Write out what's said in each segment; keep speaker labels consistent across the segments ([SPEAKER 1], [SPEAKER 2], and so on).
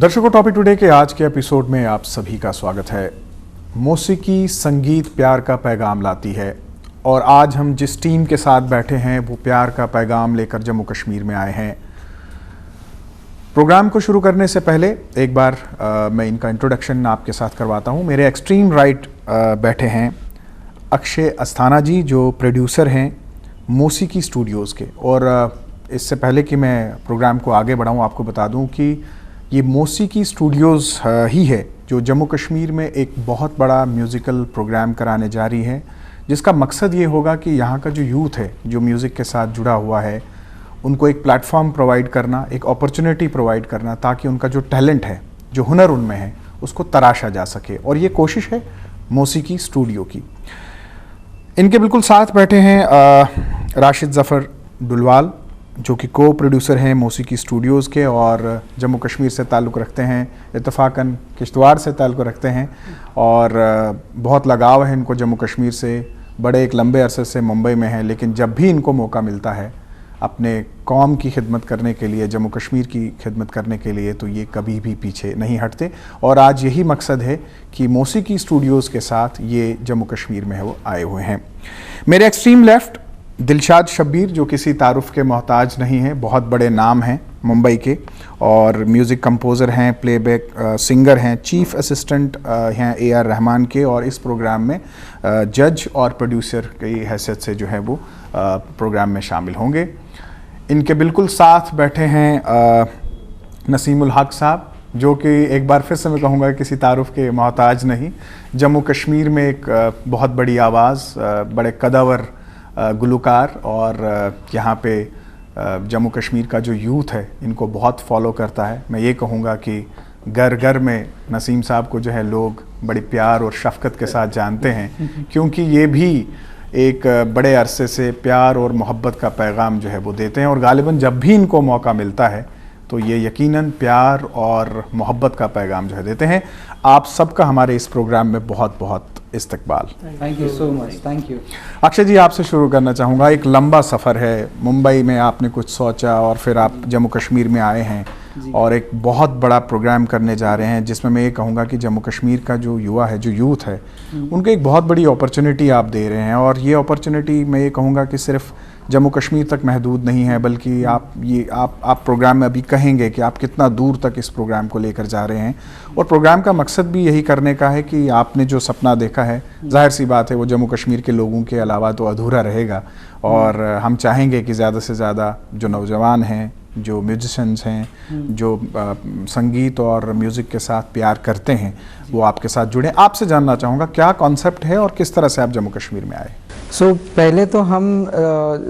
[SPEAKER 1] दर्शकों, topic today के आज के एपिसोड में आप सभी का स्वागत है। मौसीकी संगीत प्यार का पैगाम लाती है और आज हम जिस टीम के साथ बैठे हैं वो प्यार का पैगाम लेकर जम्मू कश्मीर में आए हैं। प्रोग्राम को शुरू करने से पहले एक बार मैं इनका इंट्रोडक्शन आपके साथ करवाता हूं। मेरे एक्सट्रीम राइट बैठे हैं अक्षय अस्थाना जी, जो प्रोड्यूसर हैं मौसीकी स्टूडियोज़ के। और इससे पहले कि मैं प्रोग्राम को आगे बढ़ाऊं, आपको बता दूं कि ये मौसीकी स्टूडियोज़ ही है जो जम्मू कश्मीर में एक बहुत बड़ा म्यूज़िकल प्रोग्राम कराने जा रही है, जिसका मकसद ये होगा कि यहाँ का जो यूथ है जो म्यूज़िक के साथ जुड़ा हुआ है, उनको एक प्लेटफॉर्म प्रोवाइड करना, एक अपॉर्चुनिटी प्रोवाइड करना, ताकि उनका जो टैलेंट है, जो हुनर उनमें है, उसको तराशा जा सके। और ये कोशिश है मौसीकी स्टूडियो की। इनके बिल्कुल साथ बैठे हैं राशिद ज़फ़र डुलवाल, जो कि को प्रोड्यूसर हैं मौसीकी स्टूडियोज़ के और जम्मू कश्मीर से ताल्लुक़ रखते हैं, इत्तफ़ाक़न किश्तवाड़ से ताल्लुक़ रखते हैं और बहुत लगाव है इनको जम्मू कश्मीर से। बड़े एक लंबे अरसे से मुंबई में हैं, लेकिन जब भी इनको मौका मिलता है अपने कौम की खिदमत करने के लिए, जम्मू कश्मीर की खिदमत करने के लिए, तो ये कभी भी पीछे नहीं हटते। और आज यही मकसद है कि मौसीकी स्टूडियोज़ के साथ ये जम्मू कश्मीर में है वो आए हुए हैं। मेरे एक्सट्रीम लेफ़्ट दिलशाद शब्बीर, जो किसी तारुफ के मोहताज नहीं है, बहुत बड़े नाम हैं मुंबई के और म्यूज़िक कंपोज़र हैं, प्लेबैक सिंगर हैं, चीफ़ असिस्टेंट हैं AR रहमान के, और इस प्रोग्राम में जज और प्रोड्यूसर की हैसियत से जो है वो प्रोग्राम में शामिल होंगे। इनके बिल्कुल साथ बैठे हैं नसीमुल हक साहब, जो कि एक बार फिर से मैं कहूँगा किसी तारुफ के मोहताज नहीं, जम्मू कश्मीर में एक बहुत बड़ी आवाज़, बड़े कदावर गुलकार, और यहाँ पे जम्मू कश्मीर का जो यूथ है इनको बहुत फॉलो करता है। मैं ये कहूँगा कि घर घर में नसीम साहब को जो है लोग बड़ी प्यार और शफ़क़त के साथ जानते हैं, क्योंकि ये भी एक बड़े अरसे से प्यार और मोहब्बत का पैगाम जो है वो देते हैं। और गालिबन जब भी इनको मौका मिलता है तो ये यकीनन प्यार और मोहब्बत का पैगाम जो है देते हैं। आप सबका हमारे इस प्रोग्राम में बहुत बहुत इस्तकबाल।
[SPEAKER 2] Thank you so much. Thank you.
[SPEAKER 1] Akshay ji, आपसे शुरू करना चाहूँगा। एक लंबा सफ़र है, मुंबई में आपने कुछ सोचा और फिर आप जम्मू कश्मीर में आए हैं और एक बहुत बड़ा प्रोग्राम करने जा रहे हैं, जिसमें मैं ये कहूँगा कि जम्मू कश्मीर का जो युवा है, जो यूथ है, उनको एक बहुत बड़ी अपॉर्चुनिटी आप दे रहे हैं। और ये अपॉर्चुनिटी मैं ये कहूँगा कि सिर्फ जम्मू कश्मीर तक महदूद नहीं है, बल्कि आप प्रोग्राम में अभी कहेंगे कि आप कितना दूर तक इस प्रोग्राम को लेकर जा रहे हैं। और प्रोग्राम का मकसद भी यही करने का है कि आपने जो सपना देखा है, जाहिर सी बात है वो जम्मू कश्मीर के लोगों के अलावा तो अधूरा रहेगा। और हम चाहेंगे कि ज़्यादा से ज़्यादा जो नौजवान हैं, जो म्यूजिशंस हैं, जो संगीत और म्यूज़िक के साथ प्यार करते हैं, वो आपके साथ जुड़ें। आपसे जानना चाहूँगा क्या कॉन्सेप्ट है और किस तरह से आप जम्मू कश्मीर में आए?
[SPEAKER 2] पहले तो हम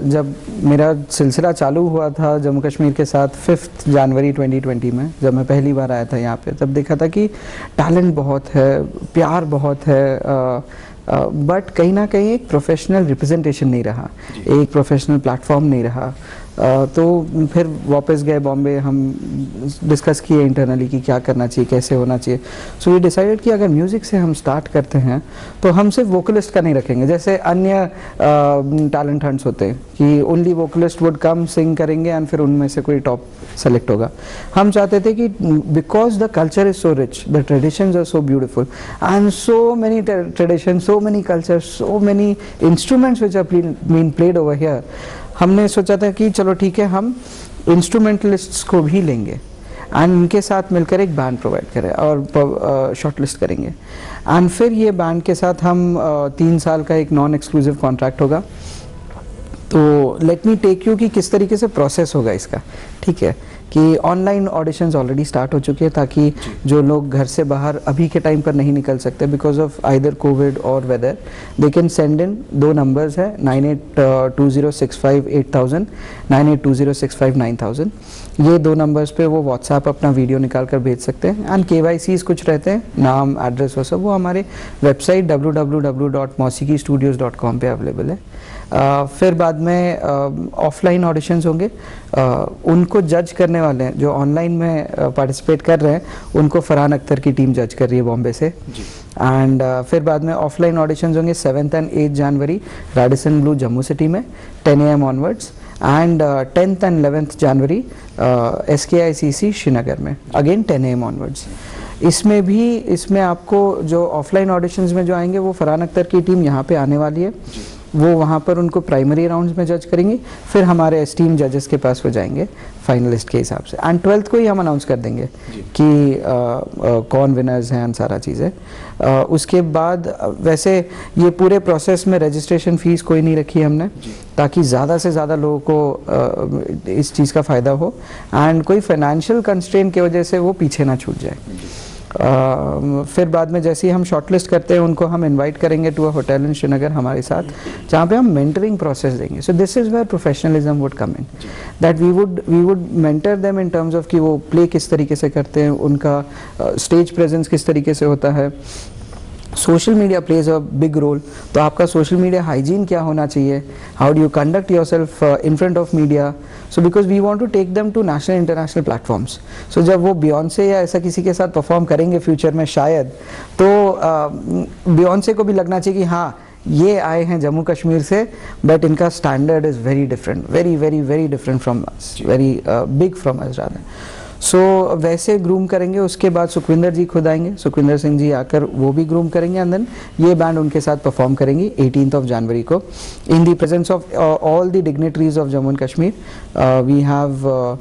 [SPEAKER 2] जब मेरा सिलसिला चालू हुआ था जम्मू कश्मीर के साथ 5 जनवरी 2020 में, जब मैं पहली बार आया था यहाँ पे, तब देखा था कि टैलेंट बहुत है, प्यार बहुत है, बट कहीं ना कहीं एक प्रोफेशनल रिप्रेजेंटेशन नहीं रहा, एक प्रोफेशनल प्लेटफॉर्म नहीं रहा। तो फिर वापस गए बॉम्बे, हम डिस्कस किए इंटरनली कि क्या करना चाहिए, कैसे होना चाहिए। सो वी डिसाइडेड कि अगर म्यूज़िक से हम स्टार्ट करते हैं तो हम सिर्फ वोकलिस्ट का नहीं रखेंगे, जैसे अन्य टैलेंट हंट्स होते हैं कि ओनली वोकलिस्ट वुड कम सिंग करेंगे एंड फिर उनमें से कोई टॉप सेलेक्ट होगा। हम चाहते थे कि because the culture is so rich, the traditions are so beautiful and so many traditions, so many culture, so many instruments which are being played over here, हमने सोचा था कि चलो ठीक है, हम इंस्ट्रूमेंटलिस्ट्स को भी लेंगे एंड उनके साथ मिलकर एक बैंड प्रोवाइड करें और शॉर्टलिस्ट करेंगे। एंड फिर ये बैंड के साथ हम 3 साल का एक नॉन एक्सक्लूसिव कॉन्ट्रैक्ट होगा। तो लेट मी टेक यू कि किस तरीके से प्रोसेस होगा इसका। ठीक है कि ऑनलाइन ऑडिशंस ऑलरेडी स्टार्ट हो चुके हैं, ताकि जो लोग घर से बाहर अभी के टाइम पर नहीं निकल सकते बिकॉज ऑफ आइदर कोविड और weather, they can send in 2 numbers है 9820658000, 9820659000। ये 2 नंबर्स पे वो व्हाट्सएप अपना वीडियो निकाल कर भेज सकते हैं एंड KYCs कुछ रहते हैं, नाम, एड्रेस वो सब, वो हमारे वेबसाइट www.mausikistudios.com पे अवेलेबल है। फिर बाद में ऑफलाइन ऑडिशंस होंगे, उनको जज करने वाले हैं जो ऑनलाइन में पार्टिसिपेट कर रहे हैं, उनको फरहान अख्तर की टीम जज कर रही है बॉम्बे से। एंड फिर बाद में ऑफलाइन ऑडिशंस होंगे 7th and 8th January Radisson Blu Jammu city में 10 AM onwards. And 10th and 11th January SKICC Srinagar में अगेन 10 AM ऑनवर्ड्स। इसमें आपको जो ऑफलाइन ऑडिशंस में जो आएंगे वो फरहान अख्तर की टीम यहाँ पे आने वाली है, वो वहाँ पर उनको प्राइमरी राउंड्स में जज करेंगे, फिर हमारे एस्टीम जजेस के पास वो जाएंगे फाइनलिस्ट के हिसाब से, एंड 12th को ही हम अनाउंस कर देंगे कि कौन विनर्स हैं, सारा चीज़ें। उसके बाद वैसे ये पूरे प्रोसेस में रजिस्ट्रेशन फ़ीस कोई नहीं रखी हमने, ताकि ज़्यादा से ज़्यादा लोगों को इस चीज़ का फ़ायदा हो एंड कोई फाइनेंशियल कंस्ट्रेंट की वजह से वो पीछे ना छूट जाए। फिर बाद में जैसे ही हम शॉर्टलिस्ट करते हैं उनको हम इनवाइट करेंगे to a hotel in Srinagar हमारे साथ, जहाँ पे हम मेंटरिंग प्रोसेस देंगे। So this is where professionalism would come in, that we would mentor them in terms of कि वो प्ले किस तरीके से करते हैं, उनका स्टेज प्रेजेंस किस तरीके से होता है, social media plays a big role, तो आपका सोशल मीडिया हाइजीन क्या होना चाहिए, how do you conduct yourself in front of media. So because we want to take them to national international platforms. So जब वो बियॉन्से या ऐसा किसी के साथ परफॉर्म करेंगे फ्यूचर में शायद, तो बियॉन्से को भी लगना चाहिए कि हाँ ये आए हैं जम्मू कश्मीर से, बट इनका standard is very different, very very very different from us, very big from us rather. So वैसे ग्रूम करेंगे। उसके बाद सुखविंदर जी खुद आएंगे, सुखविंदर सिंह जी आकर वो भी ग्रूम करेंगे, एंड देन ये बैंड उनके साथ परफॉर्म करेंगी 18th जनवरी को in the presence of all the dignitaries of Jammu and Kashmir. We have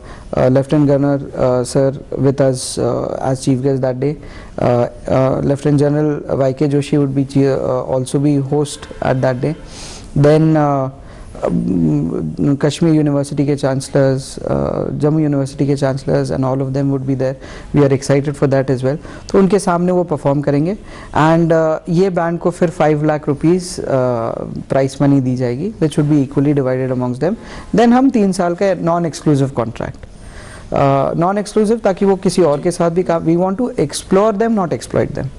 [SPEAKER 2] lieutenant governor sir with us as chief guest that day, lieutenant general YK Joshi would be also be host at that day, then Kashmir University के chancellors, Jammu University के chancellors and all of them would be there. We are excited for that as well. तो उनके सामने वो perform करेंगे, and ये band को फिर 5 लाख रुपीस प्राइस मनी दी जाएगी, which would be equally divided amongst them. Then हम 3 साल का non-exclusive contract, non-exclusive ताकि वो किसी और के साथ भी काम, we want to explore them, not exploit them.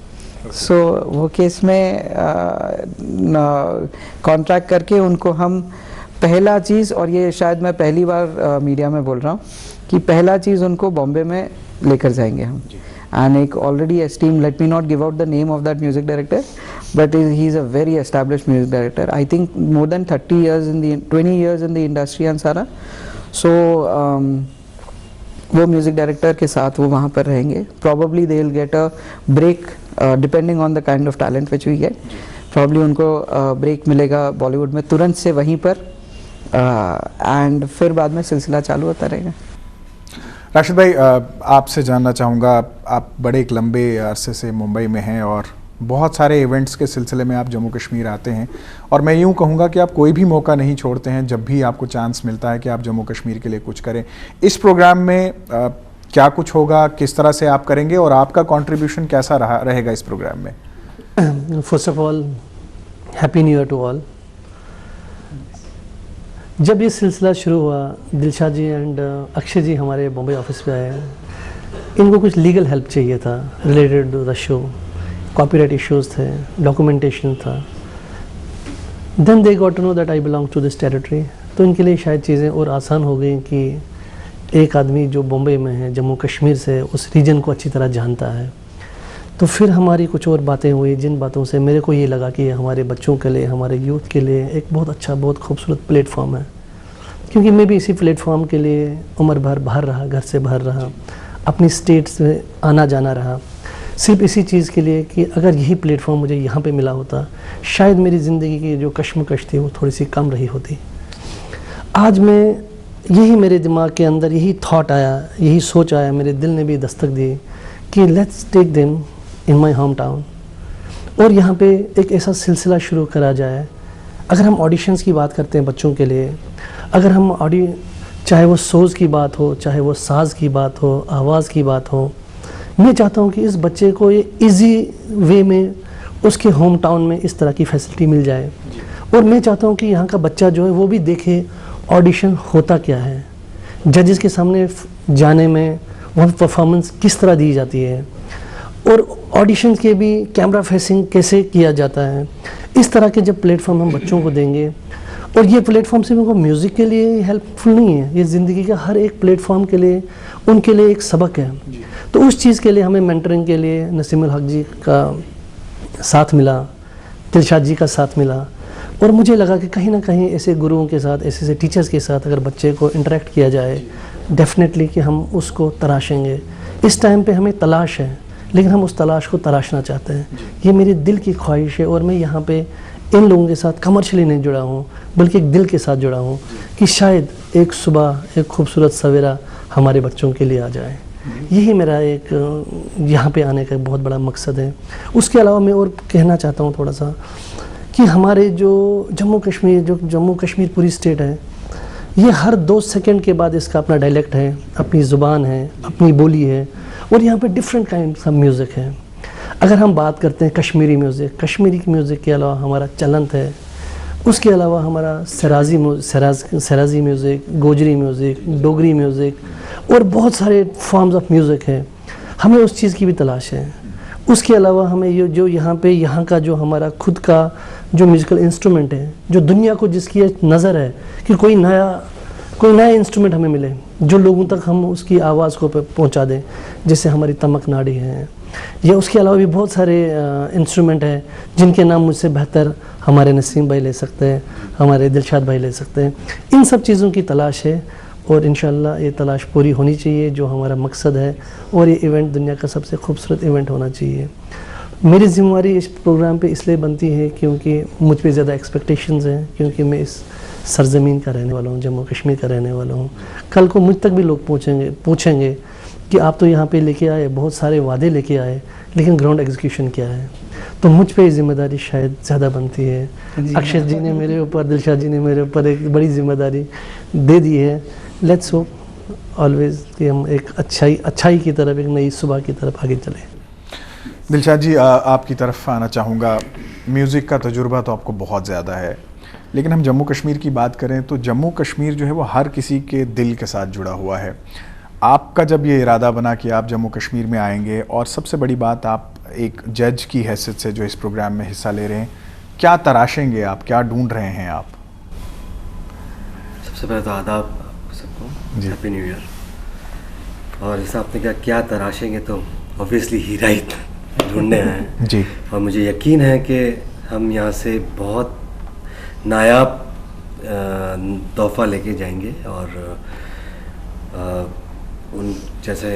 [SPEAKER 2] सो वो केस में कॉन्ट्रैक्ट करके उनको हम पहला चीज़, और ये शायद मैं पहली बार मीडिया में बोल रहा हूँ कि पहला चीज़ उनको बॉम्बे में लेकर जाएंगे हम, एंड एक already esteem, let me not give out the name of that music director, but he is a very established music director, I think more than 20 years in the industry and सारा। सो वो music director के साथ वो वहाँ पर रहेंगे। Probably they will get a break depending on the kind of talent which we get, probably उनको break मिलेगा बॉलीवुड में तुरंत से वहीं पर, एंड फिर बाद में सिलसिला चालू होता रहेगा।
[SPEAKER 1] राशिद भाई, आपसे जानना चाहूँगा, आप बड़े एक लंबे अरसे से मुंबई में हैं और बहुत सारे इवेंट्स के सिलसिले में आप जम्मू कश्मीर आते हैं, और मैं यूँ कहूँगा कि आप कोई भी मौका नहीं छोड़ते हैं, जब भी आपको चांस मिलता है कि आप जम्मू कश्मीर के लिए कुछ करें। इस प्रोग्राम में क्या कुछ होगा, किस तरह से आप करेंगे और आपका कंट्रीब्यूशन कैसा रहेगा इस प्रोग्राम में?
[SPEAKER 3] First of all happy new year to all. जब ये सिलसिला शुरू हुआ, दिलशाद जी एंड अक्षय जी हमारे बॉम्बे ऑफिस पे आए, इनको कुछ लीगल हेल्प चाहिए था related to the show, copyright issues थे, डॉक्यूमेंटेशन था। Then they got to know that I belong to this territory, तो इनके लिए शायद चीज़ें और आसान हो गई कि एक आदमी जो बॉम्बे में है, जम्मू कश्मीर से, उस रीजन को अच्छी तरह जानता है। तो फिर हमारी कुछ और बातें हुई, जिन बातों से मेरे को ये लगा कि हमारे बच्चों के लिए, हमारे यूथ के लिए एक बहुत अच्छा, बहुत खूबसूरत प्लेटफॉर्म है, क्योंकि मैं भी इसी प्लेटफॉर्म के लिए उम्र भर बाहर रहा, घर से बाहर रहा, अपनी स्टेट से आना जाना रहा, सिर्फ इसी चीज़ के लिए कि अगर यही प्लेटफॉर्म मुझे यहाँ पे मिला होता, शायद मेरी ज़िंदगी की जो कश्मकश थी वो थोड़ी सी कम रही होती। आज मैं यही मेरे दिमाग के अंदर यही थॉट आया, यही सोच आया, मेरे दिल ने भी दस्तक दी कि let's take them in my home town, और यहाँ पे एक ऐसा सिलसिला शुरू करा जाए। अगर हम ऑडिशंस की बात करते हैं बच्चों के लिए, अगर हम चाहे वो सोज़ की बात हो, चाहे वो साज़ की बात हो, आवाज़ की बात हो, मैं चाहता हूँ कि इस बच्चे को ये इजी वे में उसके होम टाउन में इस तरह की फैसिलिटी मिल जाए, और मैं चाहता हूँ कि यहाँ का बच्चा जो है वो भी देखे ऑडिशन होता क्या है, जजेस के सामने जाने में वहाँ परफॉर्मेंस किस तरह दी जाती है, और ऑडिशन के भी कैमरा फेसिंग कैसे किया जाता है। इस तरह के जब प्लेटफॉर्म हम बच्चों को देंगे, और ये प्लेटफॉर्म सिर्फ उनको म्यूज़िक के लिए हेल्पफुल नहीं है, ये ज़िंदगी का हर एक प्लेटफॉर्म के लिए उनके लिए एक सबक है। तो उस चीज़ के लिए हमें मेंटरिंग के लिए नसीमुल हक जी का साथ मिला, दिलशाद जी का साथ मिला। और मुझे लगा कि कहीं ना कहीं ऐसे गुरुओं के साथ, ऐसे टीचर्स के साथ अगर बच्चे को इंटरेक्ट किया जाए, डेफिनेटली कि हम उसको तराशेंगे। इस टाइम पे हमें तलाश है, लेकिन हम उस तलाश को तराशना चाहते हैं। ये मेरी दिल की ख्वाहिश है, और मैं यहाँ पे इन लोगों के साथ कमर्शियली नहीं जुड़ा हूँ, बल्कि एक दिल के साथ जुड़ा हूँ कि शायद एक सुबह एक खूबसूरत सवेरा हमारे बच्चों के लिए आ जाए। यही मेरा एक यहाँ पे आने का बहुत बड़ा मकसद है। उसके अलावा मैं और कहना चाहता हूँ थोड़ा सा कि हमारे जो जम्मू कश्मीर पूरी स्टेट है, ये हर 2 सेकंड के बाद इसका अपना डायलेक्ट है, अपनी ज़ुबान है, अपनी बोली है, और यहाँ पे डिफरेंट काइंड ऑफ म्यूज़िक है। अगर हम बात करते हैं कश्मीरी म्यूज़िक के अलावा हमारा चलंत है, उसके अलावा हमारा Saraji music, Gojri music, Dogri music और बहुत सारे फॉर्म्स ऑफ म्यूज़िक है। हमें उस चीज़ की भी तलाश है। उसके अलावा हमें ये जो यहाँ का जो हमारा खुद का जो म्यूज़िकल इंस्ट्रूमेंट है, जो दुनिया को जिसकी नज़र है कि कोई नया इंस्ट्रूमेंट हमें मिले जो लोगों तक हम उसकी आवाज़ को पहुँचा दें, जैसे हमारी तमक नाड़ी है, या उसके अलावा भी बहुत सारे इंस्ट्रूमेंट हैं जिनके नाम मुझसे बेहतर हमारे नसीम भाई ले सकते हैं, हमारे दिलशाद भाई ले सकते हैं। इन सब चीज़ों की तलाश है, और इंशाल्लाह ये तलाश पूरी होनी चाहिए, जो हमारा मकसद है, और ये इवेंट दुनिया का सबसे खूबसूरत इवेंट होना चाहिए। मेरी ज़िम्मेवारी इस प्रोग्राम पे इसलिए बनती है क्योंकि मुझ पे ज़्यादा एक्सपेक्टेशंस हैं, क्योंकि मैं इस सरज़मीन का रहने वाला हूँ, जम्मू कश्मीर का रहने वाला हूँ। कल को मुझ तक भी लोग पूछेंगे कि आप तो यहाँ पे लेके आए, बहुत सारे वादे लेके आए, लेकिन ग्राउंड एग्जीक्यूशन क्या है? तो मुझ पे जिम्मेदारी शायद ज़्यादा बनती है। अक्षय जी ने मेरे ऊपर, दिलशाद जी ने मेरे ऊपर एक बड़ी जिम्मेदारी दे दी है। लेट्स होप ऑलवेज कि हम एक अच्छाई की तरफ, एक नई सुबह की तरफ आगे चलें।
[SPEAKER 1] दिलशाद जी, आपकी तरफ आना चाहूँगा। म्यूज़िक का तजुर्बा तो आपको बहुत ज़्यादा है, लेकिन हम जम्मू कश्मीर की बात करें तो जम्मू कश्मीर जो है वो हर किसी के दिल के साथ जुड़ा हुआ है। आपका जब ये इरादा बना कि आप जम्मू कश्मीर में आएंगे, और सबसे बड़ी बात आप एक जज की हैसियत से जो इस प्रोग्राम में हिस्सा ले रहे हैं, क्या तराशेंगे आप, क्या ढूंढ रहे हैं आप?
[SPEAKER 4] सबसे पहले तो आदाब सबको, हैप्पी न्यू ईयर। और जैसा आपने क्या तराशेंगे, तो ऑब्वियसली हीरा ही ढूंढने आए हैं
[SPEAKER 1] जी। और
[SPEAKER 4] मुझे यकीन है कि हम यहाँ से बहुत नायाब तोहफ़ा लेके जाएंगे, और उन जैसे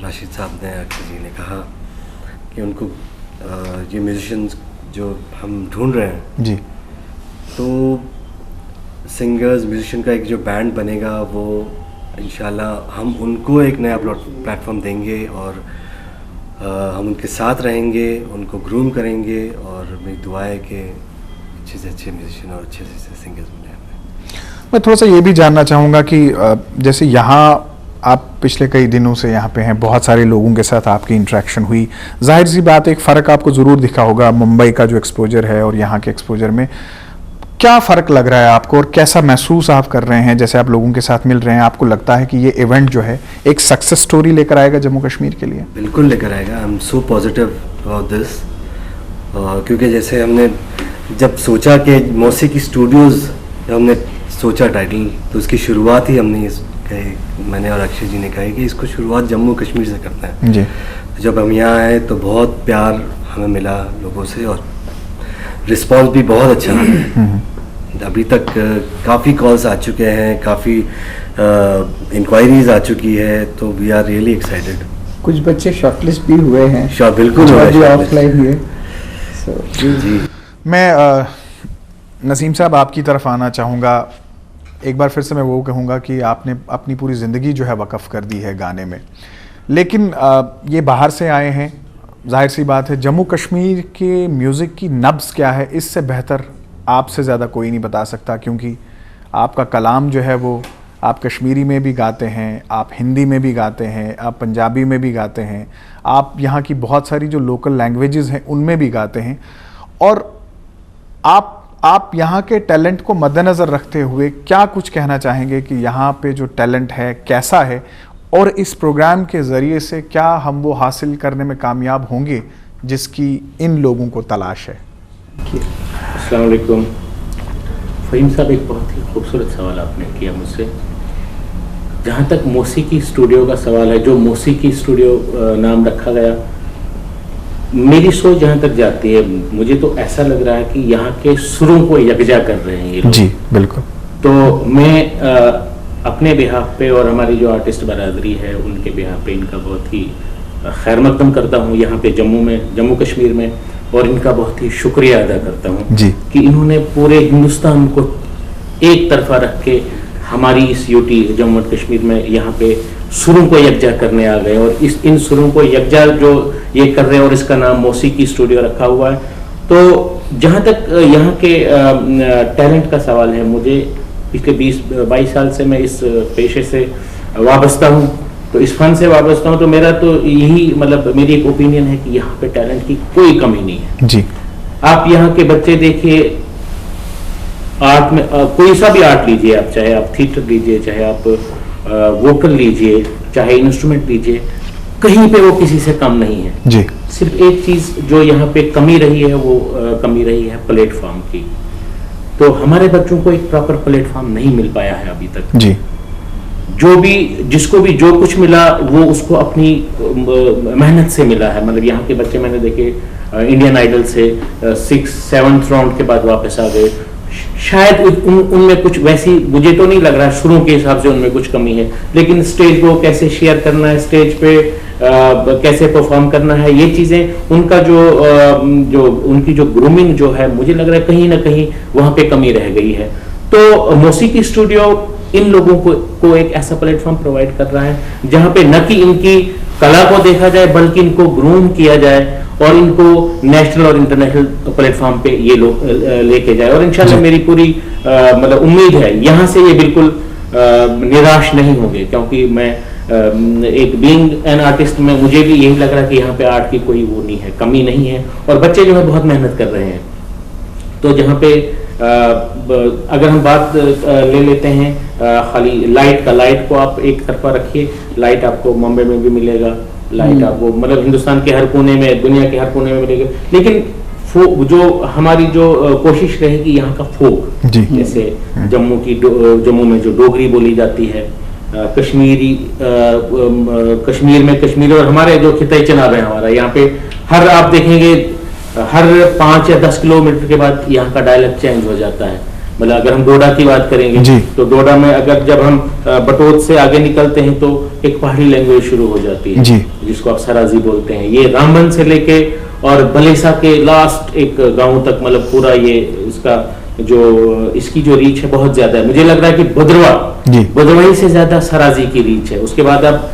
[SPEAKER 4] राशिद साहब ने, अक्षय जी ने कहा कि उनको ये म्यूजिशियंस जो हम ढूंढ रहे हैं
[SPEAKER 1] जी,
[SPEAKER 4] तो सिंगर्स म्यूजिशियन का एक जो बैंड बनेगा, वो इंशाल्लाह हम उनको एक नया प्लेटफॉर्म देंगे, और हम उनके साथ रहेंगे, उनको ग्रूम करेंगे, और मेरी दुआ है कि अच्छे से अच्छे म्यूजिशियन और अच्छे से सिंगर्स बने।
[SPEAKER 1] मैं थोड़ा सा ये भी जानना चाहूँगा कि जैसे यहाँ आप पिछले कई दिनों से यहाँ पे हैं, बहुत सारे लोगों के साथ आपकी इंटरेक्शन हुई, जाहिर सी बात एक फ़र्क आपको ज़रूर दिखा होगा मुंबई का जो एक्सपोजर है और यहाँ के एक्सपोजर में। क्या फ़र्क लग रहा है आपको, और कैसा महसूस आप कर रहे हैं जैसे आप लोगों के साथ मिल रहे हैं? आपको लगता है कि ये इवेंट जो है एक सक्सेस स्टोरी लेकर आएगा जम्मू कश्मीर के लिए?
[SPEAKER 4] बिल्कुल लेकर आएगा। I am so positive about this, क्योंकि जैसे हमने जब सोचा कि मौसीकी स्टूडियोज़, जब हमने सोचा टाइटल, तो उसकी शुरुआत ही हमने मैंने और अक्षय जी ने कहा कि इसको शुरुआत जम्मू कश्मीर से करते हैं जी। जब हम यहाँ आए तो बहुत प्यार हमें मिला लोगों से, और रिस्पांस भी बहुत अच्छा है। अभी तक काफ़ी कॉल्स आ चुके हैं, काफ़ी इंक्वायरीज आ चुकी है, तो वी आर रियली एक्साइटेड।
[SPEAKER 2] कुछ बच्चे शॉर्टलिस्ट भी हुए हैं,
[SPEAKER 4] बिल्कुल
[SPEAKER 2] ऑफलाइन हुए।
[SPEAKER 4] जी,
[SPEAKER 1] मैं नसीम साहब आपकी तरफ आना चाहूँगा। एक बार फिर से मैं वो कहूँगा कि आपने अपनी पूरी ज़िंदगी जो है वक़फ़ कर दी है गाने में, लेकिन ये बाहर से आए हैं, जाहिर सी बात है जम्मू कश्मीर के म्यूज़िक की नब्ज़ क्या है इससे बेहतर आपसे ज़्यादा कोई नहीं बता सकता, क्योंकि आपका कलाम जो है वो आप कश्मीरी में भी गाते हैं, आप हिंदी में भी गाते हैं, आप पंजाबी में भी गाते हैं, आप यहाँ की बहुत सारी जो लोकल लैंग्वेजेस हैं उनमें भी गाते हैं, और आप यहाँ के टैलेंट को मद्देनज़र रखते हुए क्या कुछ कहना चाहेंगे कि यहाँ पे जो टैलेंट है कैसा है, और इस प्रोग्राम के ज़रिए से क्या हम वो हासिल करने में कामयाब होंगे जिसकी इन लोगों को तलाश है?
[SPEAKER 5] अस्सलाम वालेकुम। फ़हीम साहब, एक बहुत ही खूबसूरत सवाल आपने किया मुझसे। जहाँ तक मौसीकी स्टूडियो का सवाल है, जो मौसीकी स्टूडियो नाम रखा गया, मेरी सोच जहाँ तक जाती है, मुझे तो ऐसा लग रहा है कि यहाँ के सुरों को यकजा कर रहे हैं ये लोग।
[SPEAKER 1] जी बिल्कुल।
[SPEAKER 5] तो मैं अपने बिहाफ पे और हमारी जो आर्टिस्ट बरादरी है उनके बिहाफ पे इनका बहुत ही खैर मकदम करता हूँ यहाँ पे जम्मू कश्मीर में, और इनका बहुत ही शुक्रिया अदा करता हूँ
[SPEAKER 1] जी।
[SPEAKER 5] कि इन्होंने पूरे हिंदुस्तान को एक तरफा रख के हमारी इस यूटी जम्मू और कश्मीर में यहाँ पे सुरों को यकजा करने आ गए, और इन सुरों को यकजा जो ये कर रहे हैं, और इसका नाम मौसीकी स्टूडियो रखा हुआ है। तो जहाँ तक यहाँ के टैलेंट का सवाल है, मुझे पिछले 20-22 साल से मैं इस पेशे से वाबस्ता हूँ, तो इस फन से वाबस्ता हूँ, तो मेरा तो यही मतलब मेरी एक ओपिनियन है कि यहाँ पे टैलेंट की कोई कमी नहीं है
[SPEAKER 1] जी।
[SPEAKER 5] आप यहाँ के बच्चे देखिए, आर्ट में कोई सा भी आर्ट लीजिए आप, चाहे आप थिएटर लीजिए, चाहे आप वोकल लीजिए, चाहे इंस्ट्रूमेंट लीजिए, कहीं पे वो किसी से कम नहीं है
[SPEAKER 1] जी।
[SPEAKER 5] सिर्फ एक चीज जो यहाँ पे कमी रही है, वो कमी रही है प्लेटफॉर्म की। तो हमारे बच्चों को एक प्रॉपर प्लेटफॉर्म नहीं मिल पाया है अभी तक
[SPEAKER 1] जी।
[SPEAKER 5] जिसको भी जो कुछ मिला वो उसको अपनी मेहनत से मिला है। मतलब यहाँ के बच्चे मैंने देखे इंडियन आइडल से 6-7th राउंड के बाद वापस आ गए। शायद उनमें कुछ वैसी, मुझे तो नहीं लग रहा शुरू के हिसाब से उनमें कुछ कमी है, लेकिन स्टेज को कैसे शेयर करना है, स्टेज पे कैसे परफॉर्म करना है, ये चीजें उनका जो उनकी जो ग्रूमिंग जो है, मुझे लग रहा है कहीं ना कहीं वहां पे कमी रह गई है। तो मौसीकी स्टूडियो इन लोगों को एक ऐसा प्लेटफॉर्म प्रोवाइड कर रहा है जहां पे न कि इनकी कला को देखा जाए, बल्कि इनको ग्रूम किया जाए और इनको नेशनल और इंटरनेशनल प्लेटफॉर्म पे ये लोग लेके जाए। और इंशाल्लाह मेरी पूरी मतलब उम्मीद है यहाँ से ये बिल्कुल निराश नहीं होंगे, क्योंकि मैं एक बीइंग एन आर्टिस्ट में मुझे भी यही लग रहा है कि यहाँ पे आर्ट की कोई वो नहीं है, कमी नहीं है, और बच्चे जो है बहुत मेहनत कर रहे हैं। तो जहाँ पे अगर हम बात ले लेते हैं खाली लाइट को आप एक तरफा रखिए, लाइट आपको मुंबई में भी मिलेगा, लाइट आपको मतलब हिंदुस्तान के हर कोने में, दुनिया के हर कोने में मिलेगा, लेकिन जो हमारी जो कोशिश रहेगी यहाँ का फोक, जैसे जम्मू में जो डोगरी बोली जाती है, कश्मीर में कश्मीरी, और हमारे जो खिताई चनाब है हमारा, यहाँ पे हर आप देखेंगे हर 5 या 10 किलोमीटर के बाद यहाँ का डायलेक्ट चेंज हो जाता है। मतलब अगर हम डोडा की बात करेंगे तो डोडा में अगर जब हम बटोत से आगे निकलते हैं तो एक पहाड़ी लैंग्वेज शुरू हो जाती है जिसको आप सराजी बोलते हैं। ये रामबन से लेके और बलेसा के लास्ट एक गांव तक, मतलब पूरा ये इसकी जो रीच है बहुत ज्यादा है। मुझे लग रहा है कि भद्रवाही से ज्यादा सराजी की रीच है। उसके बाद आप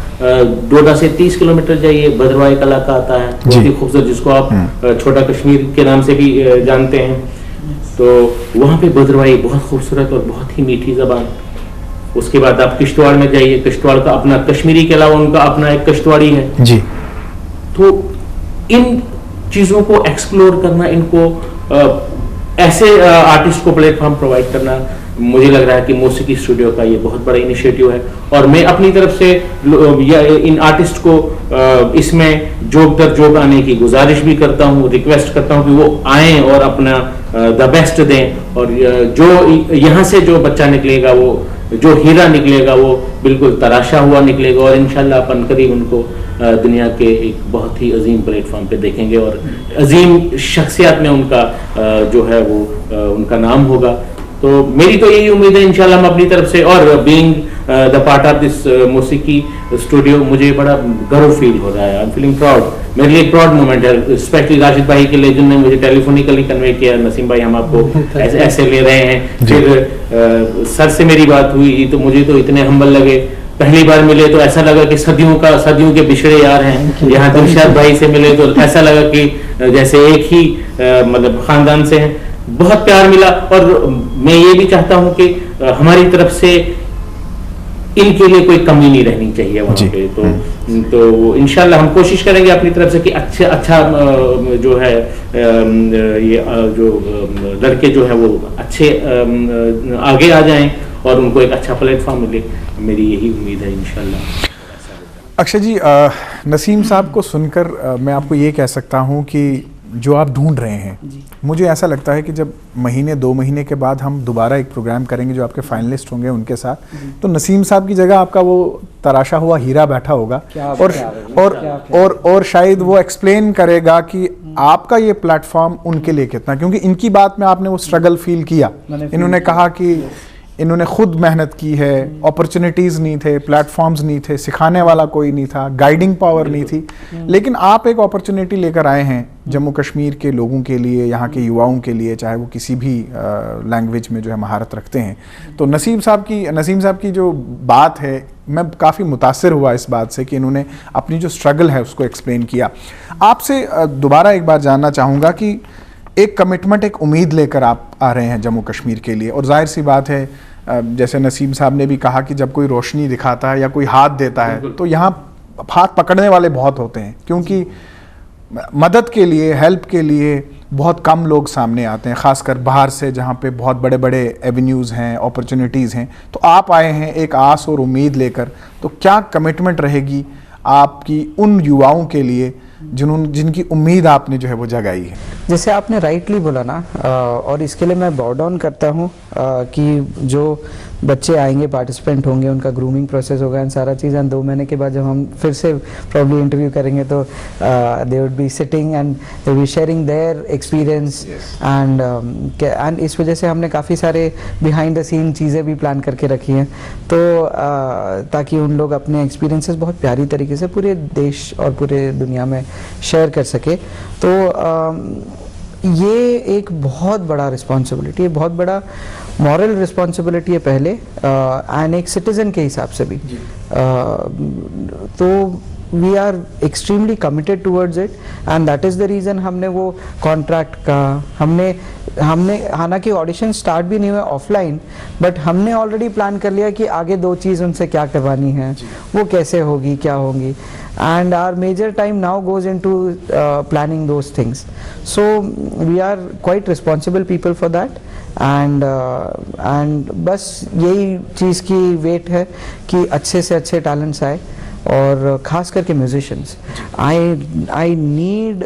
[SPEAKER 5] डोडा से 30 किलोमीटर जाइए, भद्रवाही इलाका आता है, बहुत ही खूबसूरत, जिसको आप छोटा कश्मीर के नाम से भी जानते हैं। तो वहाँ पे भद्रवाही बहुत खूबसूरत और बहुत ही मीठी जबान। उसके बाद आप किश्तवाड़ में जाइए, किश्तवाड़ का अपना, कश्मीरी के अलावा उनका अपना एक किश्तवाड़ी है जी। तो इन चीजों को एक्सप्लोर करना, इनको ऐसे आर्टिस्ट को प्लेटफॉर्म प्रोवाइड करना, मुझे लग रहा है कि मौसीकी स्टूडियो का ये बहुत बड़ा इनिशिएटिव है। और मैं अपनी तरफ से इन आर्टिस्ट को इसमें जोक दर जोक आने की गुजारिश भी करता हूँ, रिक्वेस्ट करता हूँ कि वो आएं और अपना द बेस्ट दें। और जो यहाँ से जो बच्चा निकलेगा, वो जो हीरा निकलेगा, वो बिल्कुल तराशा हुआ निकलेगा, और इंशाल्लाह अपन करीब उनको दुनिया के एक बहुत ही अजीम प्लेटफॉर्म पे देखेंगे और अजीम शख्सियत में उनका जो है वो उनका नाम होगा। तो मेरी तो यही उम्मीद है इंशाल्लाह हम अपनी तरफ से, और being the part of this Mausiqi studio, मुझे बड़ा गर्व फील हो रहा है। आई एम फीलिंग प्राउड, मेरे लिए प्राउड मोमेंट है, स्पेशली राशिद भाई के लिए जिन्होंने मुझे टेलीफोनिकली कन्वे किया, नसीम भाई हम आपको ऐसे ले रहे हैं। फिर सर से मेरी बात हुई तो मुझे तो इतने हम्बल लगे, पहली बार मिले तो ऐसा लगा कि सदियों के बिछड़े यार हैं। यहाँ दिलशाद भाई से मिले तो ऐसा लगा कि जैसे एक ही मतलब खानदान से हैं। बहुत प्यार मिला, और मैं ये भी चाहता हूँ कि हमारी तरफ से इनके लिए कोई कमी नहीं रहनी चाहिए वहाँ पे। तो इंशाल्लाह हम कोशिश करेंगे अपनी तरफ से कि अच्छा जो है ये जो लड़के जो है वो अच्छे आगे आ जाएं और उनको एक अच्छा प्लेटफॉर्म मिले। मेरी यही उम्मीद है इंशाल्लाह।
[SPEAKER 1] अक्षय जी, नसीम साहब को सुनकर मैं आपको ये कह सकता हूँ कि जो आप ढूंढ रहे हैं, मुझे ऐसा लगता है कि जब महीने 2 महीने के बाद हम दोबारा एक प्रोग्राम करेंगे जो आपके फाइनलिस्ट होंगे उनके साथ, तो नसीम साहब की जगह आपका वो तराशा हुआ हीरा बैठा होगा और शायद वो एक्सप्लेन करेगा कि आपका ये प्लेटफॉर्म उनके लिए कितना, क्योंकि इनकी बात में आपने वो स्ट्रगल फील किया। इन्होंने कहा कि इन्होंने खुद मेहनत की है, अपॉर्चुनिटीज़ नहीं थे, प्लेटफॉर्म्स नहीं थे, सिखाने वाला कोई नहीं था, गाइडिंग पावर नहीं थी, लेकिन आप एक अपॉर्चुनिटी लेकर आए हैं जम्मू कश्मीर के लोगों के लिए, यहाँ के युवाओं के लिए, चाहे वो किसी भी लैंग्वेज में जो है महारत रखते हैं। तो नसीम साहब की जो बात है, मैं काफ़ी मुतासिर हुआ इस बात से कि इन्होंने अपनी जो स्ट्रगल है उसको एक्सप्लेन किया। आपसे दोबारा एक बार जानना चाहूँगा कि एक कमिटमेंट, एक उम्मीद लेकर आप आ रहे हैं जम्मू कश्मीर के लिए, और जाहिर सी बात है जैसे नसीम साहब ने भी कहा कि जब कोई रोशनी दिखाता है या कोई हाथ देता है तो यहाँ हाथ पकड़ने वाले बहुत होते हैं, क्योंकि मदद के लिए, हेल्प के लिए बहुत कम लोग सामने आते हैं, ख़ासकर बाहर से जहाँ पे बहुत बड़े बड़े एवेन्यूज़ हैं, अपॉर्चुनिटीज़ हैं। तो आप आए हैं एक आस और उम्मीद लेकर, तो क्या कमिटमेंट रहेगी आपकी उन युवाओं के लिए जिनकी उम्मीद आपने जो है वो जगाई है?
[SPEAKER 2] जैसे आपने राइटली बोला ना, और इसके लिए मैं बॉव डाउन करता हूँ कि जो बच्चे आएंगे, पार्टिसिपेंट होंगे, उनका ग्रूमिंग प्रोसेस होगा, इन सारा चीज़, एंड 2 महीने के बाद जब हम फिर से प्रॉब्ली इंटरव्यू करेंगे तो they would be sitting and they will be sharing their experience and इस वजह से हमने काफ़ी सारे बिहाइंड द सीन चीज़ें भी प्लान करके रखी हैं, तो ताकि उन लोग अपने एक्सपीरियंसेस बहुत प्यारी तरीके से पूरे देश और पूरे दुनिया में शेयर कर सके। तो ये एक बहुत बड़ा रिस्पॉन्सिबिलिटी है, बहुत बड़ा मॉरल रिस्पॉन्सिबिलिटी है पहले, एंड एक सिटीज़न के हिसाब से भी। तो we are extremely committed towards it, and that is the reason हमने वो कॉन्ट्रैक्ट का हमने हालांकि ऑडिशन स्टार्ट भी नहीं हुआ ऑफलाइन, बट हमने ऑलरेडी प्लान कर लिया कि आगे 2 चीज़ उनसे क्या करवानी है, वो कैसे होगी, क्या होंगी, and our major time now goes into planning those things. So we are quite responsible people for that, and बस यही चीज़ की वेट है कि अच्छे से अच्छे टैलेंट्स आए, और ख़ास करके musicians. I need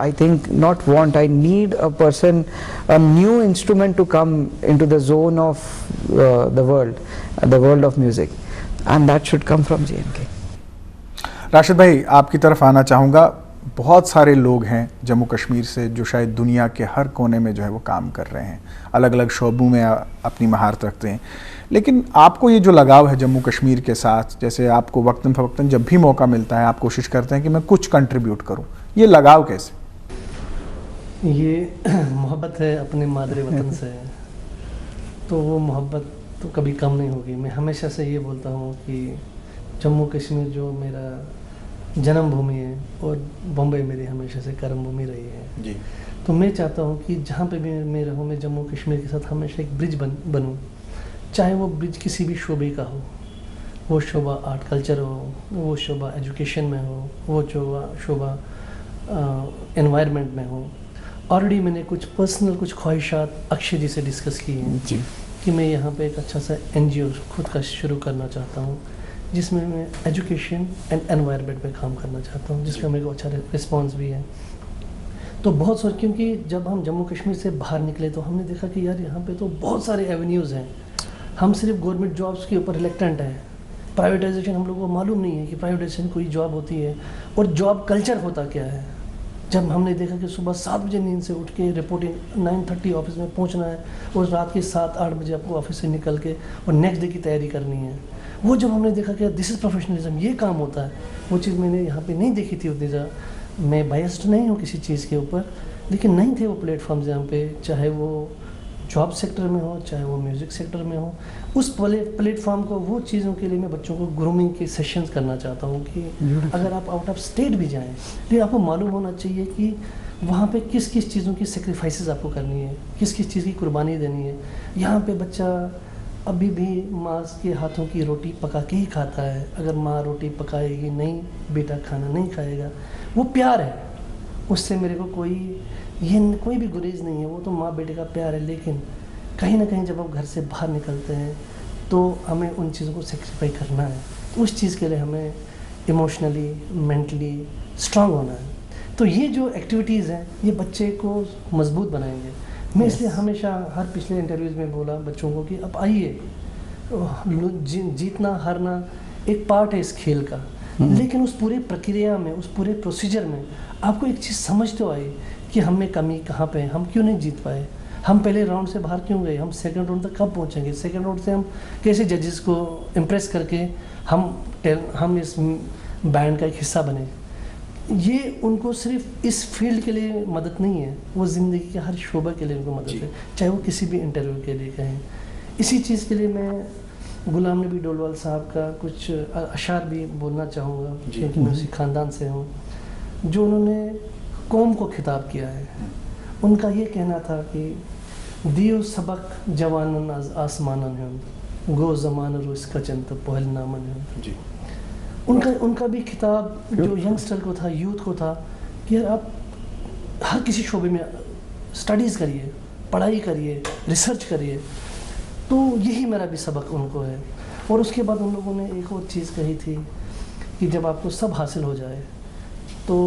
[SPEAKER 2] I think not want, I need a person, a new instrument to come into the zone of the world of music, and that should come from JNK.
[SPEAKER 1] Rashid भाई, आपकी तरफ आना चाहूँगा। बहुत सारे लोग हैं जम्मू कश्मीर से जो शायद दुनिया के हर कोने में जो है वो काम कर रहे हैं, अलग अलग शोबों में अपनी महारत रखते हैं, लेकिन आपको ये जो लगाव है जम्मू कश्मीर के साथ, जैसे आपको वक्तन फ़वक्तन जब भी मौका मिलता है आप कोशिश करते हैं कि मैं कुछ कंट्रीब्यूट करूँ, ये लगाव कैसे?
[SPEAKER 3] ये मोहब्बत है अपने मादरे वतन से, तो वो मोहब्बत तो कभी कम नहीं होगी। मैं हमेशा से ये बोलता हूँ कि जम्मू कश्मीर जो मेरा जन्मभूमि है और बम्बई मेरी हमेशा से कर्म भूमि रही है जी। तो मैं चाहता हूँ कि जहाँ पे भी मैं रहूँ, मैं जम्मू कश्मीर के साथ हमेशा एक ब्रिज बनूँ, चाहे वो ब्रिज किसी भी शोबे का हो, वो शोबा आर्ट कल्चर हो, वो शोबा एजुकेशन में हो, वो शोबा एनवायरनमेंट में हो। ऑलरेडी मैंने कुछ पर्सनल कुछ ख्वाहिशात अक्षय जी से डिस्कस की हैं जी, कि मैं यहाँ पे एक अच्छा सा NGO खुद का शुरू करना चाहता हूँ, जिसमें मैं एजुकेशन एंड एनवायरनमेंट पे काम करना चाहता हूँ, जिसमें मेरे को अच्छा रिस्पांस भी है। तो बहुत सारे, क्योंकि जब हम जम्मू कश्मीर से बाहर निकले तो हमने देखा कि यार यहाँ पे तो बहुत सारे एवेन्यूज़ हैं, हम सिर्फ गवर्नमेंट जॉब्स के ऊपर रिलेक्टेंट हैं। प्राइवेटाइजेशन हम लोगों को मालूम नहीं है कि प्राइवेटाइजेशन कोई जॉब होती है और जॉब कल्चर होता क्या है। जब हमने देखा कि सुबह 7 बजे नींद से उठ के रिपोर्टिंग 9:30 ऑफिस में पहुंचना है और रात के 7-8 बजे आपको ऑफिस से निकल के और नेक्स्ट डे की तैयारी करनी है, वो जब हमने देखा कि दिस इज़ प्रोफेशनलिज्म, ये काम होता है, वो चीज़ मैंने यहाँ पे नहीं देखी थी उतनी ज़्यादा। मैं बायस्ड नहीं हूँ किसी चीज़ के ऊपर, लेकिन नहीं थे वो प्लेटफॉर्म्स यहाँ पे, चाहे वो जॉब सेक्टर में हो, चाहे वो म्यूज़िक सेक्टर में हो। उस प्लेटफॉर्म को, वो चीज़ों के लिए मैं बच्चों को ग्रूमिंग के सेशंस करना चाहता हूँ कि अगर आप आउट ऑफ स्टेट भी जाएँ, लेकिन आपको मालूम होना चाहिए कि वहाँ पे किस किस चीज़ों की सेक्रीफाइसेस आपको करनी है, किस किस चीज़ की कुर्बानी देनी है। यहाँ पे बच्चा अभी भी माँ के हाथों की रोटी पका के ही खाता है। अगर माँ रोटी पकाएगी नहीं, बेटा खाना नहीं खाएगा, वो प्यार है, उससे मेरे को कोई भी गुरेज नहीं है, वो तो माँ बेटे का प्यार है। लेकिन कहीं ना कहीं जब हम घर से बाहर निकलते हैं तो हमें उन चीज़ों को सेक्रीफाई करना है, उस चीज़ के लिए हमें इमोशनली, मेंटली स्ट्रांग होना है। तो ये जो एक्टिविटीज़ हैं ये बच्चे को मजबूत बनाएंगे। मैं इसलिए हमेशा हर पिछले इंटरव्यूज़ में बोला बच्चों को कि अब आइए, जीतना हारना एक पार्ट है इस खेल का, लेकिन उस पूरे प्रक्रिया में, उस पूरे प्रोसीजर में आपको एक चीज़ समझ तो आई कि हम में कमी कहाँ पे है, हम क्यों नहीं जीत पाए, हम पहले राउंड से बाहर क्यों गए, हम सेकंड राउंड तक कब पहुँचेंगे, सेकंड राउंड से हम कैसे जजेस को इम्प्रेस करके हम इस बैंड का एक हिस्सा बने। ये उनको सिर्फ इस फील्ड के लिए मदद नहीं है, वो ज़िंदगी के हर शोबा के लिए उनको मदद है, चाहे वो किसी भी इंटरव्यू के लिए कहें। इसी चीज़ के लिए मैं गुलाम नबी डोलवाल साहब का कुछ अशार भी बोलना चाहूँगा, क्योंकि मैं उसी ख़ानदान से हूँ, जो उन्होंने कौम को खिताब किया है। उनका ये कहना था कि दियो सबक जवानन आसमानन हैं, गो ज़मान रुस्का चंत पहल नामन हैं। उनका भी खिताब जो यंगस्टर को था, यूथ को था, कि यार आप हर किसी शोबे में स्टडीज़ करिए, पढ़ाई करिए, रिसर्च करिए। तो यही मेरा भी सबक उनको है। और उसके बाद उन लोगों ने एक और चीज़ कही थी कि जब आपको सब हासिल हो जाए तो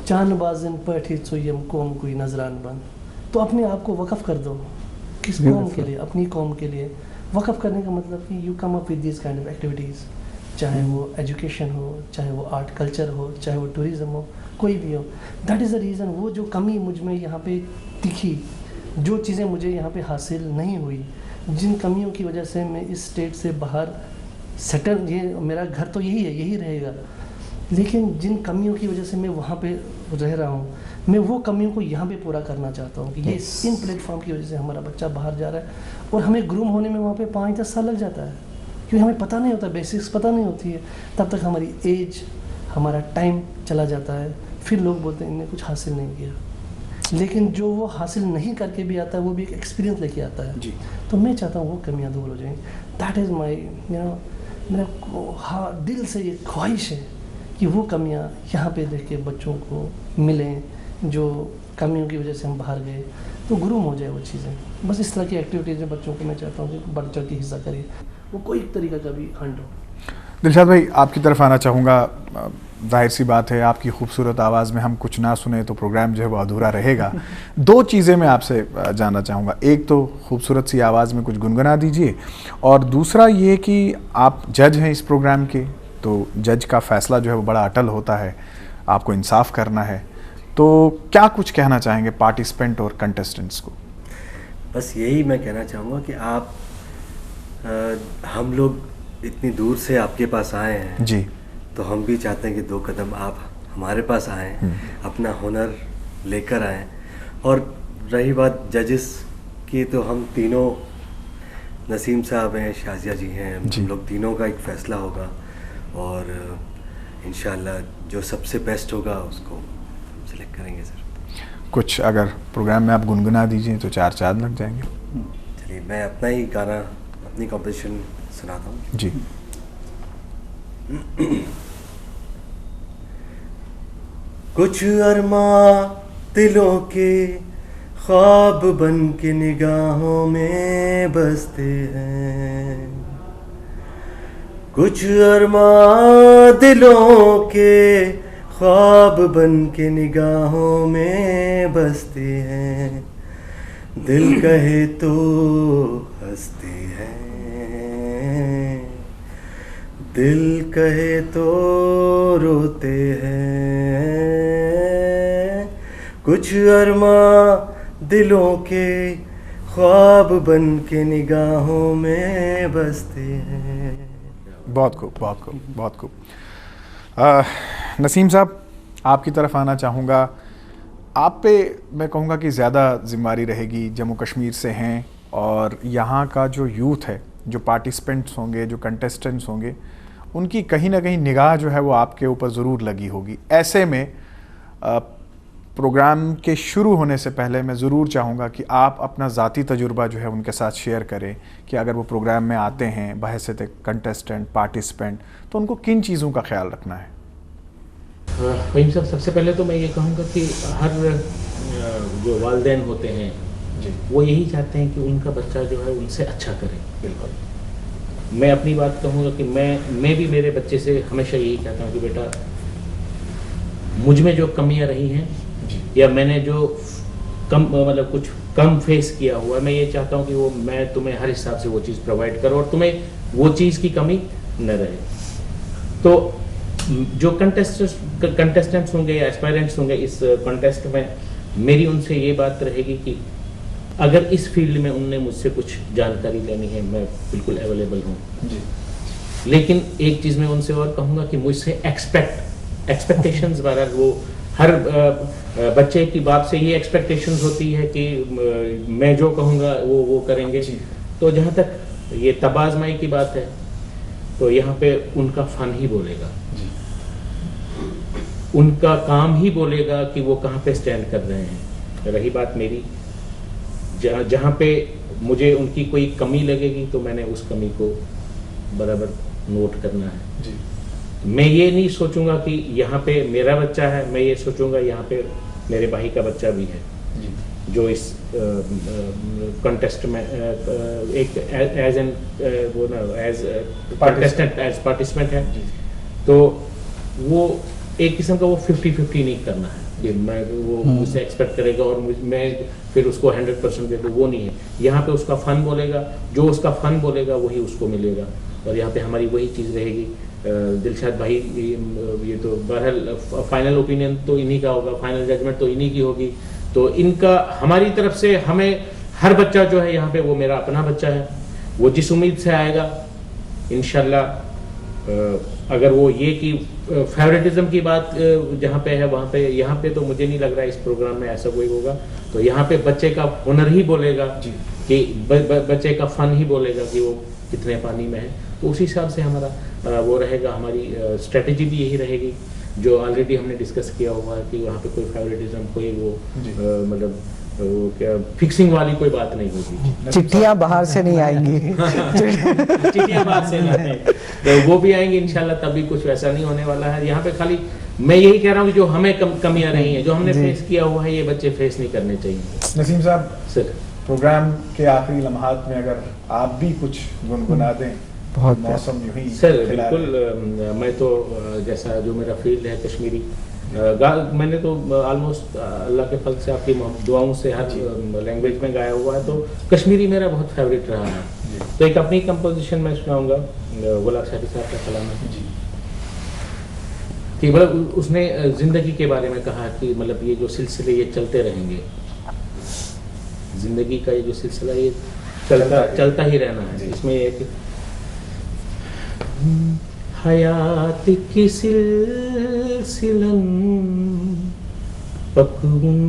[SPEAKER 3] चानबाज़न पैठी चुयम कौम कोई नजरान बन, तो अपने आप को वक़फ़ कर दो। किस कौम के लिए? अपनी कौम के लिए। वक़फ़ करने का मतलब कि you come up with this kind of activities, चाहे वो एजुकेशन हो, चाहे वो आर्ट कल्चर हो, चाहे वो टूरिज़्म हो, कोई भी हो। That is the reason. वो जो कमी मुझ में यहाँ पे दिखी, जो चीज़ें मुझे यहाँ पे हासिल नहीं हुई, जिन कमियों की वजह से मैं इस स्टेट से बाहर सेटल, ये मेरा घर तो यही है, यही रहेगा, लेकिन जिन कमियों की वजह से मैं वहाँ पे रह रहा हूँ, मैं वो कमियों को यहाँ पे पूरा करना चाहता हूँ कि ये इन प्लेटफॉर्म की वजह से हमारा बच्चा बाहर जा रहा है और हमें ग्रूम होने में वहाँ पे 5-10 साल लग जाता है, क्योंकि हमें पता नहीं होता, बेसिक्स पता नहीं होती है। तब तक हमारी एज, हमारा टाइम चला जाता है, फिर लोग बोलते हैं इनने कुछ हासिल नहीं किया। लेकिन जो वो हासिल नहीं करके भी आता है, वो भी एक एक्सपीरियंस लेके आता है जी। तो मैं चाहता हूँ वो कमियाँ दूर हो जाएँ। दैट इज़ माई मेरा दिल से ये ख्वाहिश है कि वो कमियाँ यहाँ पे देख के बच्चों को मिलें, जो कमियों की वजह से हम बाहर गए, तो गुरूम हो जाए वो चीज़ें। बस इस तरह की एक्टिविटीज़ में बच्चों को मैं चाहता हूँ कि बढ़ चढ़ के हिस्सा करिए, वो कोई तरीका का भी हंड हो।
[SPEAKER 1] दिलशाद भाई, आपकी तरफ आना चाहूँगा। जाहिर सी बात है, आपकी खूबसूरत आवाज़ में हम कुछ ना सुने तो प्रोग्राम जो है वो अधूरा रहेगा। दो चीज़ें मैं आपसे जानना चाहूँगा। एक तो खूबसूरत सी आवाज़ में कुछ गुनगुना दीजिए, और दूसरा ये कि आप जज हैं इस प्रोग्राम के, तो जज का फ़ैसला जो है वो बड़ा अटल होता है, आपको इंसाफ करना है। तो क्या कुछ कहना चाहेंगे पार्टिसिपेंट और कंटेस्टेंट्स को?
[SPEAKER 4] बस यही मैं कहना चाहूँगा कि आप हम लोग इतनी दूर से आपके पास आए हैं
[SPEAKER 1] जी,
[SPEAKER 4] तो हम भी चाहते हैं कि 2 कदम आप हमारे पास आएँ, अपना हुनर लेकर आएँ। और रही बात जजेस की, तो हम तीनों, नसीम साहब हैं, शाजिया जी हैं, हम लोग तीनों का एक फ़ैसला होगा, और इंशाल्लाह जो सबसे बेस्ट होगा उसको सेलेक्ट करेंगे सर।
[SPEAKER 1] कुछ अगर प्रोग्राम में आप गुनगुना दीजिए तो 4 चाँद लग जाएंगे।
[SPEAKER 4] चलिए, मैं अपना ही गाना, अपनी कॉम्पोजिशन सुनाता हूँ
[SPEAKER 1] जी।
[SPEAKER 4] कुछ अरमा दिलों के ख्वाब बन के निगाहों में बसते हैं, कुछ अरमा दिलों के ख्वाब बन के निगाहों में बसते हैं, दिल कहे तो हंसते हैं, दिल कहे तो रोते हैं, कुछ अरमा दिलों के ख्वाब बन के निगाहों में बसते हैं।
[SPEAKER 1] बहुत खूब, बहुत खूब, बहुत खूब। नसीम साहब, आपकी तरफ आना चाहूँगा। आप पे मैं कहूँगा कि ज़्यादा जिम्मेदारी रहेगी, जम्मू कश्मीर से हैं, और यहाँ का जो यूथ है, जो पार्टिसिपेंट्स होंगे, जो कंटेस्टेंट्स होंगे, उनकी कहीं ना कहीं निगाह जो है वो आपके ऊपर ज़रूर लगी होगी। ऐसे में प्रोग्राम के शुरू होने से पहले मैं ज़रूर चाहूँगा कि आप अपना ज़ाती तजुर्बा जो है उनके साथ शेयर करें कि अगर वो प्रोग्राम में आते हैं बहैसियत कंटेस्टेंट, पार्टिसिपेंट, तो उनको किन चीज़ों का ख्याल रखना है।
[SPEAKER 5] वहीं साहब, सबसे पहले तो मैं ये कहूँगा कि हर जो वालिदैन होते हैं जी, वो यही चाहते हैं कि उनका बच्चा जो है उनसे अच्छा करे। बिल्कुल, मैं अपनी बात कहूँगा कि मैं भी मेरे बच्चे से हमेशा यही कहता हूँ कि बेटा मुझ में जो कमियां रही हैं या मैंने जो कम मतलब कुछ कम फेस किया हुआ है, मैं ये चाहता हूँ कि वो मैं तुम्हें हर हिसाब से वो चीज़ प्रोवाइड करूँ और तुम्हें वो चीज़ की कमी न रहे। तो जो कंटेस्टेंट्स होंगे या एस्पायरेंट्स होंगे इस कॉन्टेस्ट में, मेरी उनसे ये बात रहेगी कि अगर इस फील्ड में उनने मुझसे कुछ जानकारी लेनी है, मैं बिल्कुल अवेलेबल हूँ। लेकिन एक चीज़ मैं उनसे और कहूँगा कि मुझसे एक्सपेक्टेशंस बहरहाल वो हर बच्चे की बाप से ये एक्सपेक्टेशंस होती है कि मैं जो कहूँगा वो करेंगे। तो जहाँ तक ये तबाज़माई की बात है, तो यहाँ पे उनका फन ही बोलेगा, उनका काम ही बोलेगा कि वो कहाँ पे स्टैंड कर रहे हैं। रही बात मेरी, जहाँ पे मुझे उनकी कोई कमी लगेगी तो मैंने उस कमी को बराबर नोट करना है जी। मैं ये नहीं सोचूंगा कि यहाँ पे मेरा बच्चा है, मैं ये सोचूंगा यहाँ पे मेरे भाई का बच्चा भी है जी। जो इस कॉन्टेस्ट में एक एज एन वो ना एज कंटेस्टेंट एज पार्टिसिपेंट है जी। तो वो एक किस्म का वो 50-50 नहीं करना है कि मैं वो मुझसे एक्सपेक्ट करेगा और मैं फिर उसको 100% दे दूँ, वो नहीं है। यहाँ पे उसका फन बोलेगा, जो उसका फन बोलेगा वही उसको मिलेगा। और यहाँ पे हमारी वही चीज़ रहेगी। दिलशाद भाई ये तो बहरहाल फाइनल ओपिनियन तो इन्हीं का होगा, फाइनल जजमेंट तो इन्हीं की होगी। तो इनका हमारी तरफ से हमें हर बच्चा जो है यहाँ पे वो मेरा अपना बच्चा है, वो जिस उम्मीद से आएगा इंशाल्लाह, अगर वो ये कि फेवरेटिज्म की बात जहाँ पे है वहाँ पे, यहाँ पे तो मुझे नहीं लग रहा है इस प्रोग्राम में ऐसा कोई होगा। तो यहाँ पे बच्चे का हुनर ही बोलेगा कि बच्चे का फन ही बोलेगा कि वो कितने पानी में है। तो उसी हिसाब से हमारा वो रहेगा, हमारी स्ट्रेटेजी भी यही रहेगी जो ऑलरेडी हमने डिस्कस किया हुआ है कि वहाँ पे कोई फेवरेटिज्म, कोई वो मतलब वो क्या फिक्सिंग वाली कोई बात नहीं होगी।
[SPEAKER 2] चिट्ठियां बाहर से नहीं आएंगी।
[SPEAKER 5] चिट्ठियां बाहर से नहीं आएंगी, तो वो भी आएंगी इंशाल्लाह, तभी कुछ वैसा नहीं होने वाला है। यहाँ पे खाली मैं यही कह रहा हूँ कि जो हमें कमियां रही हैं, जो हमने फेस किया हुआ है, ये बच्चे फेस नहीं करने चाहिए।
[SPEAKER 1] नसीम साहब
[SPEAKER 5] सर,
[SPEAKER 1] प्रोग्राम के आखिरी लम्हात में अगर आप भी कुछ गुनगुना दें,
[SPEAKER 2] बहुत
[SPEAKER 1] मौसम यूं ही
[SPEAKER 5] सर बिल्कुल। मैं तो जैसा जो मेरा फील्ड है कश्मीरी, मैंने तो ऑलमोस्ट अल्लाह के फल से आपकी दुआओं से हर लैंग्वेज में गाया हुआ है, तो कश्मीरी मेरा बहुत फेवरेट रहा है। तो एक अपनी कंपोजिशन में सुनाऊंगा, गुलाब शादी साहब का कलाम है कि मतलब उसने जिंदगी के बारे में कहा कि मतलब ये जो सिलसिले ये चलते रहेंगे, जिंदगी का ये जो सिलसिला ये चलता ही रहना है। इसमें एक हयात की सिलसिलन पकवुन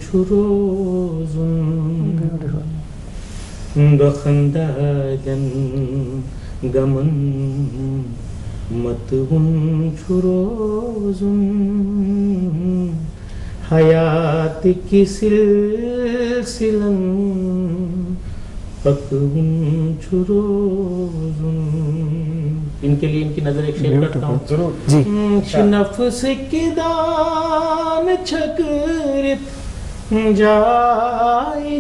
[SPEAKER 5] छुरोजुन दखंदाजन गमन मतवुन छुरोजुन हयात की सिलसिलन पकवुन छुरोजुन। इनके लिए इनकी नजर एक शेयर करता हूँ
[SPEAKER 2] जी।
[SPEAKER 5] नफ्स की दान छकरित जाए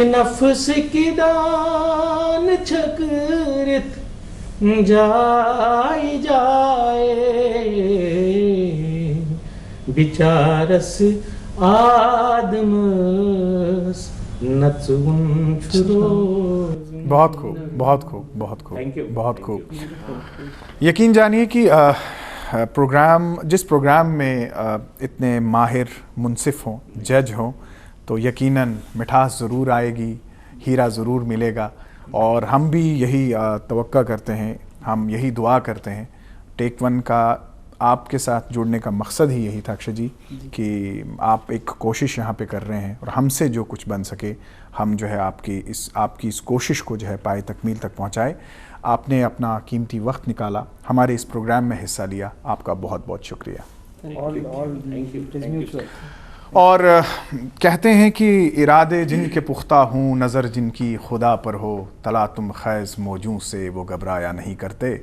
[SPEAKER 5] नफ्स की दान छकरित जाए बिचारस आदमस
[SPEAKER 1] बहुत खूब, बहुत खूब, बहुत खूब, बहुत खूब। यकीन जानिए कि जिस प्रोग्राम में इतने माहिर मुनसिफ हों, जज हों, तो यकीनन मिठास ज़रूर आएगी, हीरा ज़रूर मिलेगा। और हम भी यही तवक्का करते हैं, हम यही दुआ करते हैं। टेक वन का आपके साथ जुड़ने का मकसद ही यही था अक्षय जी कि आप एक कोशिश यहाँ पे कर रहे हैं और हमसे जो कुछ बन सके हम जो है आपकी इस कोशिश को जो है पाए तकमील तक पहुँचाए। आपने अपना कीमती वक्त निकाला, हमारे इस प्रोग्राम में हिस्सा लिया, आपका बहुत बहुत शुक्रिया। और कहते हैं कि इरादे जिनके पुख्ता हों, नज़र जिनकी खुदा पर हो, तला तुम खैज़ मौजों से वो घबराया नहीं करते।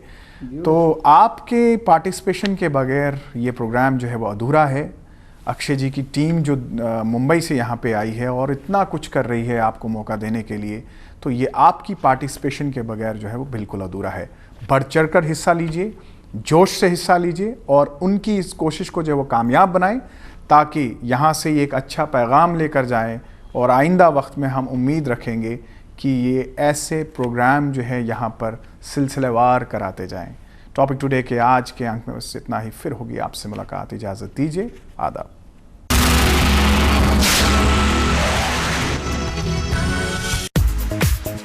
[SPEAKER 1] तो आपके पार्टिसिपेशन के बगैर ये प्रोग्राम जो है वो अधूरा है। अक्षय जी की टीम जो मुंबई से यहाँ पे आई है और इतना कुछ कर रही है आपको मौका देने के लिए, तो ये आपकी पार्टिसिपेशन के बगैर जो है वो बिल्कुल अधूरा है। बढ़ चढ़कर हिस्सा लीजिए, जोश से हिस्सा लीजिए और उनकी इस कोशिश को जो वो कामयाब बनाएं, ताकि यहाँ से ये एक अच्छा पैगाम लेकर जाएं और आइंदा वक्त में हम उम्मीद रखेंगे कि ये ऐसे प्रोग्राम जो है यहाँ पर सिलसिलेवार कराते जाएं। टॉपिक टुडे के आज के अंक में बस इतना ही। फिर होगी आपसे मुलाकात। इजाज़त दीजिए। आदाब।